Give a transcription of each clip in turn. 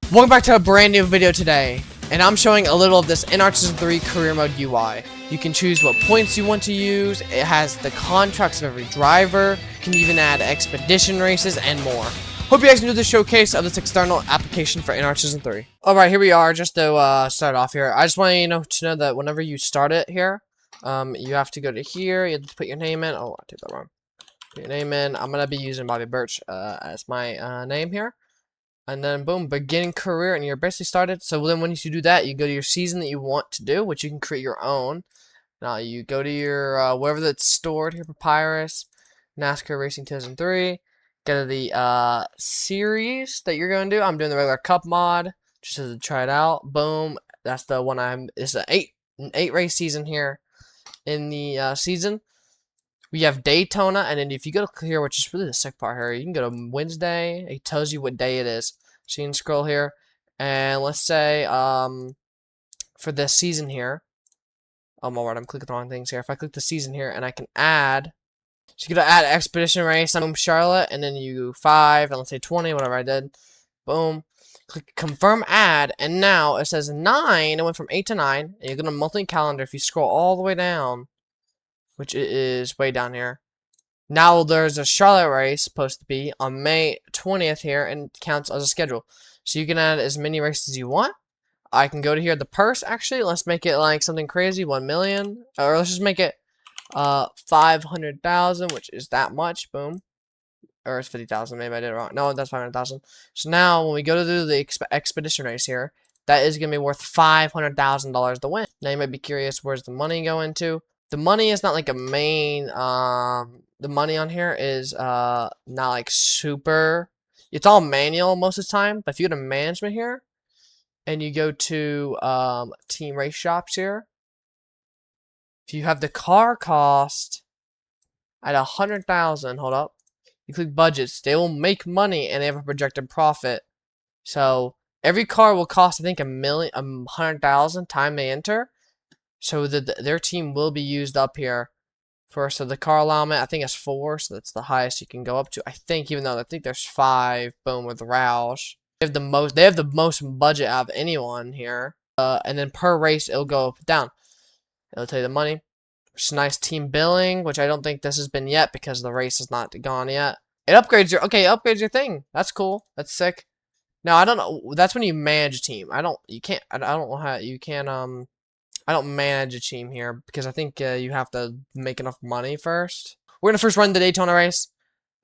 Welcome back to a brand new video today, and I'm showing a little of this NR2003 Career Mode UI. You can choose what points you want to use, it has the contracts of every driver, you can even add expedition races, and more. Hope you guys enjoyed the showcase of this external application for NR2003. Alright, here we are, just to start off here. I just want you to know that whenever you start it here, you have to go to here, you have to put your name in. Oh, I did that wrong. Put your name in. I'm going to be using BobbyBirch as my name here. And then boom, begin career, and you're basically started. So then once you do that, you go to your season that you want to do, which you can create your own. Now you go to your wherever that's stored here, Papyrus, NASCAR Racing 2003. Go to the series that you're going to do. I'm doing the regular cup mod just to try it out. Boom, that's the one it's an eight race season here. In the season, we have Daytona, and then if you go to here, which is really the sick part here, you can go to Wednesday. It tells you what day it is. So you can scroll here, and let's say for this season here, alright, I'm clicking the wrong things here. If I click the season here, and I can add, so you're gonna add expedition race, boom, Charlotte, and then you 5, and let's say 20, whatever I did, boom. Click confirm add, and now it says 9. It went from 8 to 9. And you're gonna monthly calendar. If you scroll all the way down, which is way down here. Now there's a Charlotte race supposed to be on May 20th here, and it counts as a schedule. So you can add as many races as you want. I can go to here, the purse, actually. Let's make it like something crazy, 1 million. Or let's just make it 500,000, which is that much, boom. Or it's 50,000, maybe I did it wrong. No, that's 500,000. So now when we go to do the expedition race here, that is going to be worth $500,000 to win. Now you might be curious, where's the money going to? The money is not like a main, the money on here is not like super, it's all manual most of the time, but if you go to management here, and you go to team race shops here, if you have the car cost at 100,000, hold up, you click budgets, they will make money and they have a projected profit. So every car will cost, I think, 100,000 time they enter. So their team will be used up here for, so the car allowance, I think it's 4, so that's the highest you can go up to. I think, even though I think there's 5, boom, with Roush. They have the most budget out of anyone here. And then per race, it'll go up and down. It'll tell you the money. Which is nice team billing, which I don't think this has been yet because the race is not gone yet. It upgrades your, okay, it upgrades your thing. That's cool. That's sick. Now, I don't know, that's when you manage a team. I don't know how, you can't, I don't manage a team here because I think you have to make enough money first. We're going to first run the Daytona race.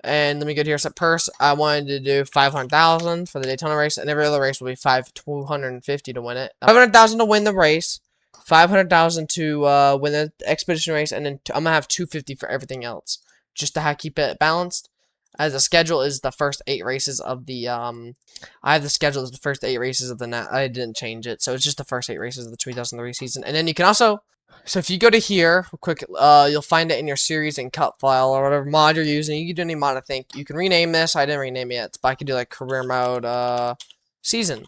And let me go here, set purse. I wanted to do 500,000 for the Daytona race, and every other race will be 250 to win it. 500,000 to win the race, 500,000 to win the expedition race, and then I'm gonna have 250 for everything else, just to keep it balanced. As the schedule is the first 8 races of the I have the schedule as the first 8 races of the I didn't change it, so it's just the first 8 races of the 2003 season. And then you can also, so if you go to here real quick, you'll find it in your series and cut file or whatever mod you're using. You can do any mod, I think. You can rename this. I didn't rename it yet, but I could do like career mode season.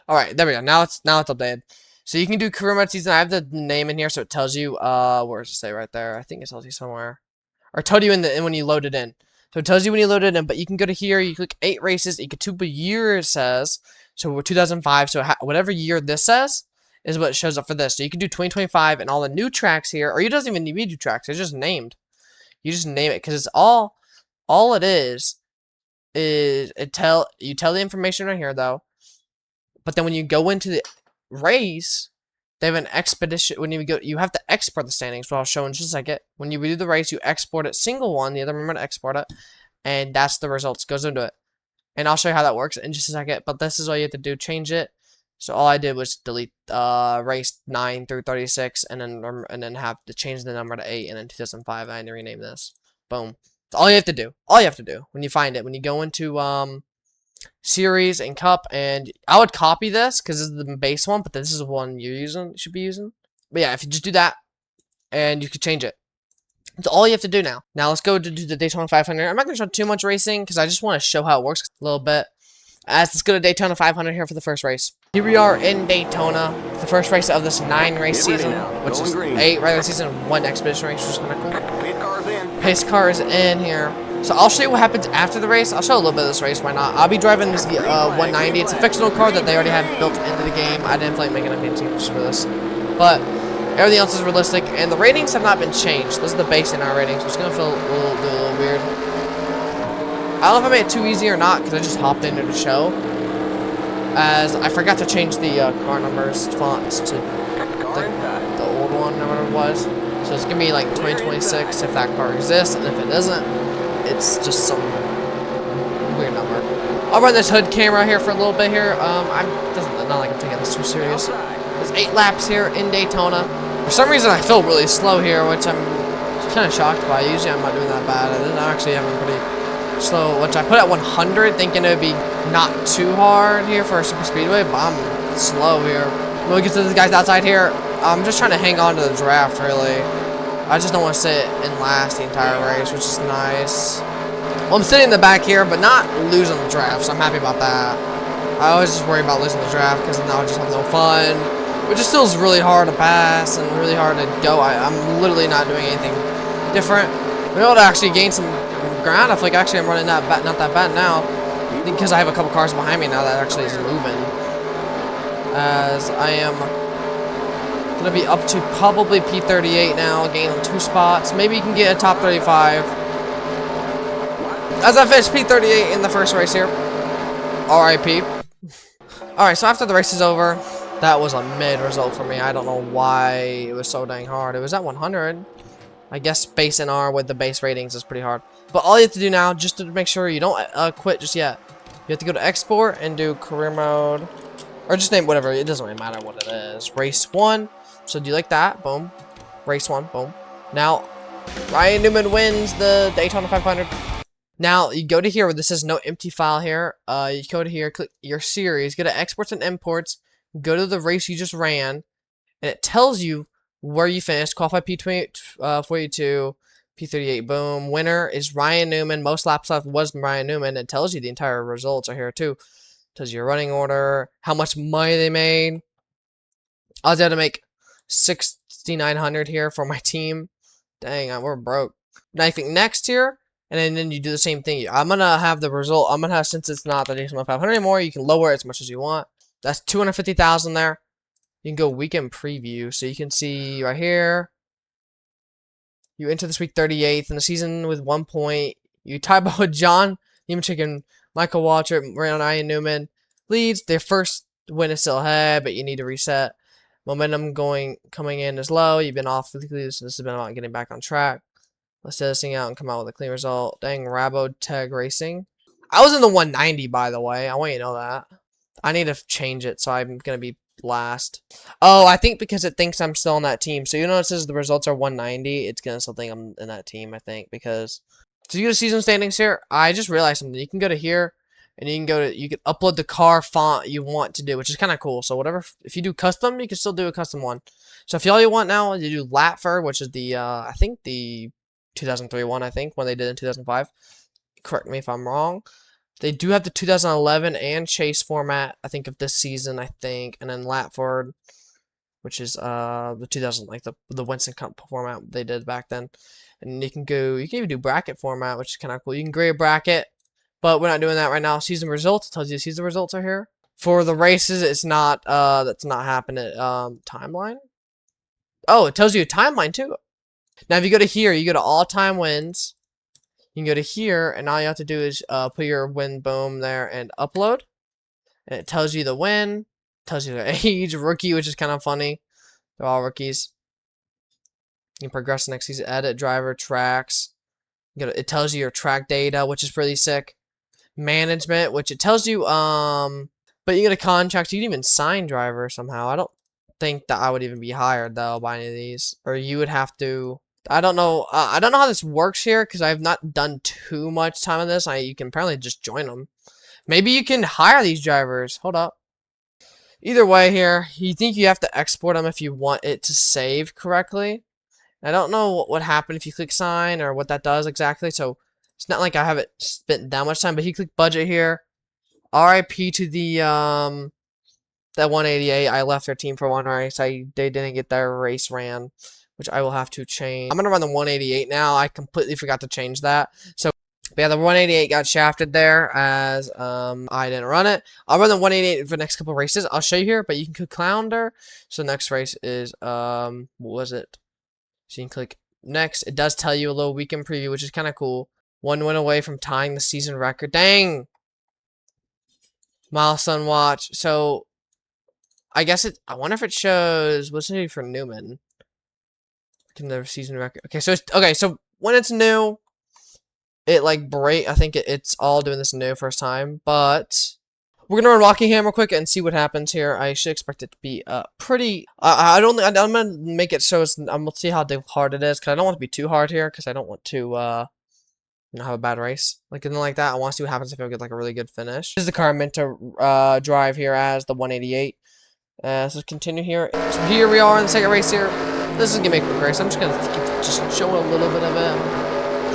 All right, there we go. Now it's updated. So you can do career mode season. I have the name in here, so it tells you where does it say right there? I think it tells you somewhere, or it told you when you load it in. So it tells you when you load it in, but you can go to here, you click 8 races, you get 2 years, it says. So we're 2005, so whatever year this says is what shows up for this. So you can do 2025 and all the new tracks here, or you doesn't even need new tracks, it's just named. You just name it, because it's all it is you tell the information right here, though. But then when you go into the race, they have an expedition. When you go, you have to export the standings, which I'll show in just a second. When you do the race, you export it single one. The other, remember to export it, and that's the results. Goes into it, and I'll show you how that works in just a second. But this is all you have to do: change it. So all I did was delete race 9 through 36, and then have to change the number to 8, and then 2005. I had to rename this. Boom. That's all you have to do. All you have to do when you find it. When you go into series and cup, and I would copy this because this is the base one, but this is the one you should be using. But yeah, if you just do that, and you can change it. That's all you have to do now. Now let's go to do the Daytona 500. I'm not going to show too much racing because I just want to show how it works a little bit. Let's go to Daytona 500 here for the first race. Here we are in Daytona, the first race of this 9 race season, which is 8 regular season, 1 expedition race, which is kind of cool. Pace car is in here. So I'll show you what happens after the race. I'll show a little bit of this race, why not? I'll be driving this 190. It's a fictional car that they already had built into the game. I didn't feel like making any changes for this. But everything else is realistic, and the ratings have not been changed. This is the base in our ratings, so it's going to feel a little weird. I don't know if I made it too easy or not, because I just hopped into the show. As I forgot to change the car numbers fonts to the old one, or whatever it was. So it's going to be like 2026 if that car exists, and if it doesn't, it's just some weird number. I'll run this hood camera here for a little bit here. Not like I'm taking this too serious. There's 8 laps here in Daytona. For some reason, I feel really slow here, which I'm kind of shocked by. Usually, I'm not doing that bad. I'm actually having pretty slow, which I put at 100, thinking it would be not too hard here for a super speedway, but I'm slow here. When we get to the guys outside here, I'm just trying to hang on to the draft, really. I just don't want to sit in last the entire race, which is nice. Well, I'm sitting in the back here, but not losing the draft, so I'm happy about that. I always just worry about losing the draft, because then I'll just have no fun. Which just feels really hard to pass and really hard to go. I'm literally not doing anything different. I'm able to actually gain some ground. I feel like actually I'm running not that bad now, because I have a couple cars behind me now that actually is moving. As I am gonna be up to probably P38 now, gaining 2 spots. Maybe you can get a top 35. As I finished P38 in the first race here. RIP. Alright, so after the race is over, that was a mid result for me. I don't know why it was so dang hard. It was at 100. I guess base NR with the base ratings is pretty hard. But all you have to do now, just to make sure you don't quit just yet, you have to go to export and do career mode. Or just name whatever. It doesn't really matter what it is. Race 1. So do you like that? Boom. Race 1. Boom. Now, Ryan Newman wins the Daytona 500. Now, you go to here where this says no empty file here. You go to here, click your series, go to exports and imports, go to the race you just ran, and it tells you where you finished. Qualified P42, P38, boom. Winner is Ryan Newman. Most laps left was Ryan Newman. It tells you the entire results are here too. It tells you your running order, how much money they made. I was able to make 6,900 here for my team. Dang, we're broke. Now you think next here. And then you do the same thing. I'm going to have the result. I'm going to have, since it's not the Daytona 500 anymore, you can lower it as much as you want. That's 250,000 there. You can go weekend preview. So you can see right here. You enter this week 38th in the season with 1 point. You tie up with John Nemechek and Michael Waltrip, Ryan Newman. Leads. Their first win is still ahead, but you need to reset. Momentum coming in is low. You've been off weekly, so this has been about getting back on track. Let's test this thing out and come out with a clean result. Dang, Tag Racing. I was in the 190, by the way. I want you to know that. I need to change it, so I'm going to be last. Oh, I think because it thinks I'm still on that team. So you know it says the results are 190. It's going to still think I'm in that team, I think. Because, so you go to season standings here. I just realized something. You can go to here, and you can upload the car font you want to do, which is kind of cool. So whatever, if you do custom, you can still do a custom one. So if all you want now, you do Latford, which is the, I think the 2003 one, I think, when they did in 2005. Correct me if I'm wrong. They do have the 2011 and Chase format, I think, of this season, I think. And then Latford, which is the 2000, like the Winston Cup format they did back then. And you can even do bracket format, which is kind of cool. You can grade a bracket, but we're not doing that right now. Season results, it tells you the season results are here. For the races, it's not, that's not happening. Timeline? Oh, it tells you a timeline, too. Now, if you go to here, you go to all-time wins. You can go to here, and all you have to do is put your win, boom, there, and upload. And it tells you the win, tells you the age, rookie, which is kind of funny. They're all rookies. You can progress next season, edit, driver, tracks. It tells you your track data, which is pretty sick. Management, which it tells you, but you get a contract. You can even sign driver somehow. I don't think that I would even be hired, though, by any of these. Or you would have to... I don't know how this works here, because I have not done too much time on this. You can apparently just join them. Maybe you can hire these drivers. Hold up. Either way here, you think you have to export them if you want it to save correctly. I don't know what would happen if you click sign or what that does exactly, so it's not like I haven't spent that much time, but you click budget here. RIP to the, that 188. I left their team for one race. They didn't get their race ran, which I will have to change. I'm going to run the 188 now. I completely forgot to change that. So But yeah, the 188 got shafted there as I didn't run it. I'll run the 188 for the next couple races. I'll show you here, but you can click calendar. So next race is what was it? So you can click next. It does tell you a little weekend preview, which is kind of cool. 1 win away from tying the season record. Dang! Milestone watch. So I guess I wonder if it shows what's it for Newman. Can the season record? Okay, so so when it's new, it like I think it's all doing this new first time, but we're gonna run Rockingham real quick and see what happens here. I should expect it to be pretty. I'm gonna make it so I'm gonna see how hard it is because I don't want it to be too hard here because I don't want to have a bad race like anything like that. I want to see what happens if I get like a really good finish. This is the car I'm meant to drive here as the 188. So continue here. So here we are in the second race here. This is gonna be a quick race. I'm just gonna keep showing a little bit of it.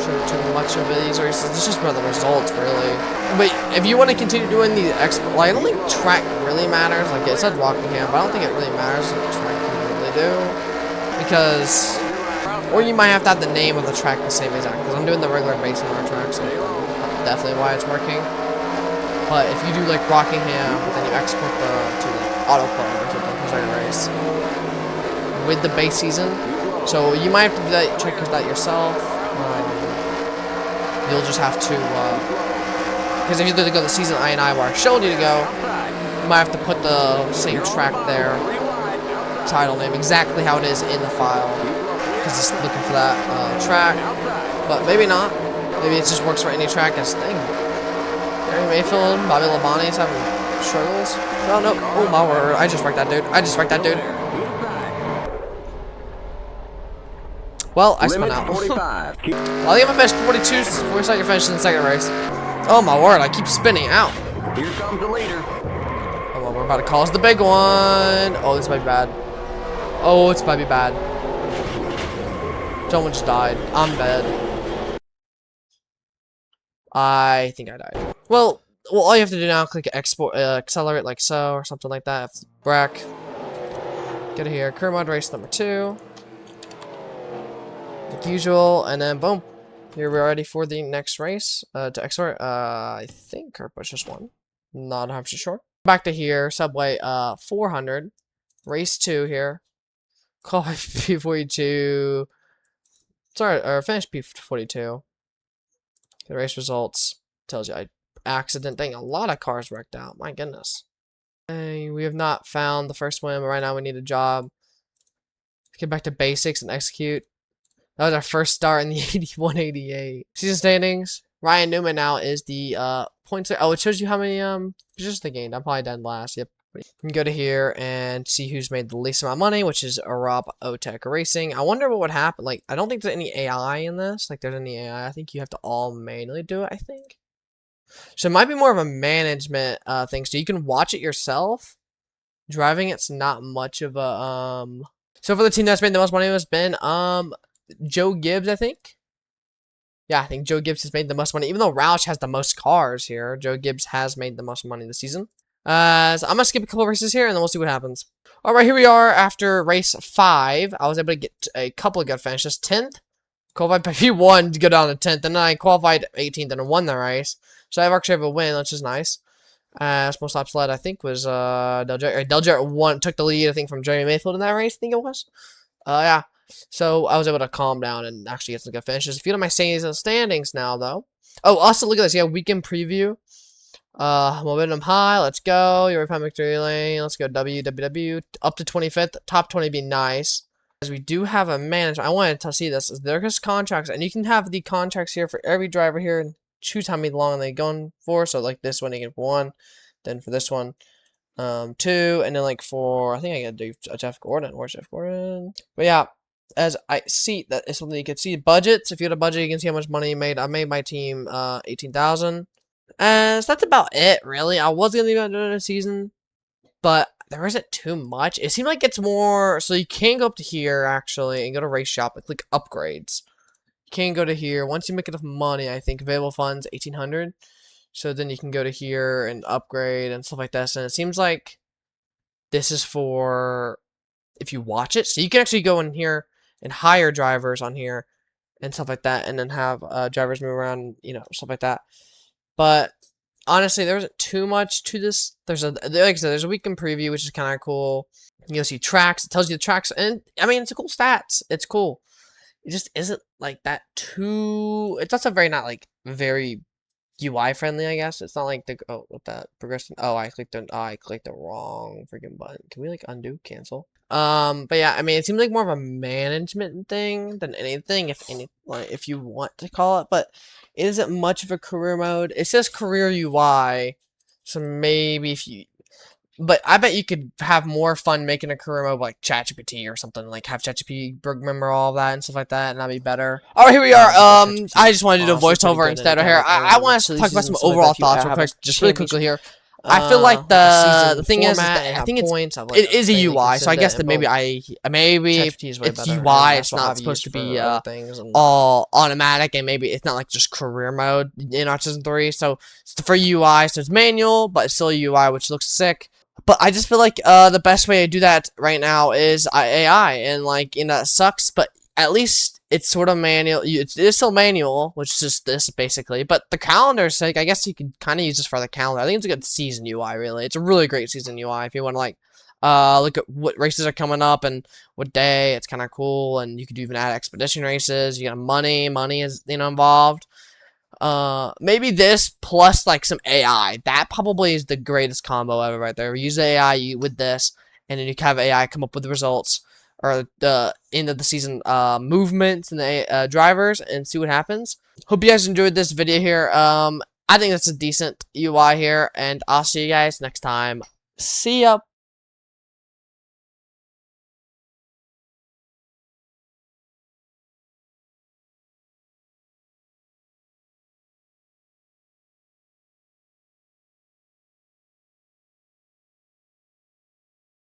Show too much of these races. It's just about the results, really. But if you want to continue doing the like, I don't think track really matters. Like it said Rockingham, but I don't think it really matters what track you really do, because or you might have to have the name of the track the same exact. Because I'm doing the regular base R track, so definitely why it's working. But if you do like Rockingham, then you export to the auto club or something for second race with the base season. So you might have to do that, check that yourself. You'll just have to, because if you go to the season I where I showed you to go, you might have to put the same track there, title name, exactly how it is in the file, because it's looking for that track, but maybe not. Maybe it just works for any track as thing. Gary Mayfield, Bobby Labonte's having struggles. Oh no, oh my word, I just wrecked that dude. Well, I spun out. I think I'm finished 42. We're starting finishing the second race. Oh my word, I keep spinning out. Here comes the leader. Oh well, we're about to call us the big one. Oh, this might be bad. Oh, it's might be bad. Someone just died. I'm dead. I think I died. Well, all you have to do now, click export, accelerate like so, or something like that. Brack. Get it here. Career Mode race number 2. Like usual, and then boom. Here we're ready for the next race to export. I think or push just one. Not 100% sure. Back to here, Subway 400. Race 2 here. Call P42. Sorry, or finish P42. The race results tells you accident thing. A lot of cars wrecked out. My goodness. We have not found the first win, but right now we need a job. Get back to basics and execute. That was our first start in the 188. Season standings. Ryan Newman now is the points. Oh, it shows you how many positions they gained. I'm probably dead last. Yep. You can go to here and see who's made the least amount of money, which is Rob Otech Racing. I wonder what would happen. Like, I don't think there's any AI in this. Like, there's any AI. I think you have to all manually do it, I think. So it might be more of a management thing. So you can watch it yourself. Driving it's not much of a So for the team that's made the most money has been Joe Gibbs, I think. Yeah, I think Joe Gibbs has made the most money. Even though Roush has the most cars here, Joe Gibbs has made the most money this season. So I'm going to skip a couple races here, and then we'll see what happens. Alright, here we are after race 5. I was able to get a couple of good finishes. 10th. Qualified by P1 to go down to 10th, and then I qualified 18th and won the race. So I actually have a win, which is nice. Most laps led, I think, was Del Jarrett took the lead, I think, from Jeremy Mayfield in that race, I think it was. Yeah. So I was able to calm down and actually get some good finishes. A few of my standings now, though. Oh, also, look at this. Yeah, weekend preview. Momentum high. Let's go. European victory lane. Let's go. WWW. Up to 25th. Top 20 would be nice. As we do have a manager. I wanted to see this. There's contracts. And you can have the contracts here for every driver here. And choose how many long they're going for. So, like this one, you get 1. Then for this one, 2. And then, like, for, I think I gotta do Jeff Gordon. Where's Jeff Gordon? But yeah. As I see, that is something you can see. Budgets. If you had a budget, you can see how much money you made. I made my team $18,000. So that's about it, really. I was going to leave it into the season, but there isn't too much. It seemed like it's more... So you can go up to here, actually, and go to Race Shop and click Upgrades. You can go to here. Once you make enough money, I think, available funds, $1,800. So then you can go to here and upgrade and stuff like this. And it seems like this is for if you watch it. So you can actually go in here and hire drivers on here and stuff like that, and then have drivers move around, you know, stuff like that. But honestly, there wasn't too much to this. Like I said, there's a weekend preview, which is kind of cool. You'll see tracks. It tells you the tracks, and I mean, it's a cool stats. It's cool. It just isn't like that too. It's also not like very UI friendly, I guess. It's not like the with that progression. I clicked the wrong freaking button. Can we like undo cancel? But yeah, I mean, it seems like more of a management thing than anything, if you want to call it. But it isn't much of a career mode. It says career UI, so maybe but I bet you could have more fun making a career mode like ChatGPT or something. Like have ChatGPT remember all of that and stuff like that, and that'd be better. All right, here we are. I just wanted to do a voiceover instead of here. I want to talk about some overall thoughts real quick, just really quickly here. I feel like the thing is that I think it is a UI, so I guess that maybe it's UI. It's not supposed to be all automatic, and maybe it's not like just career mode in Season 3. So it's for UI, so it's manual, but it's still a UI, which looks sick. But I just feel like the best way to do that right now is AI, and like, you know, that sucks, but at least it's sort of manual. It is still manual, which is just this basically. But the calendar's like, I guess you could kind of use this for the calendar. I think it's a good season UI. Really, it's a really great season UI if you want to like look at what races are coming up and what day. It's kind of cool, and you could even add expedition races. You got money is, you know, involved. Maybe this plus like some AI. That probably is the greatest combo ever right there. Use AI with this, and then you can have AI come up with the results or the end of the season movements and the drivers, and see what happens. Hope you guys enjoyed this video here. I think that's a decent UI here, and I'll see you guys next time. See ya.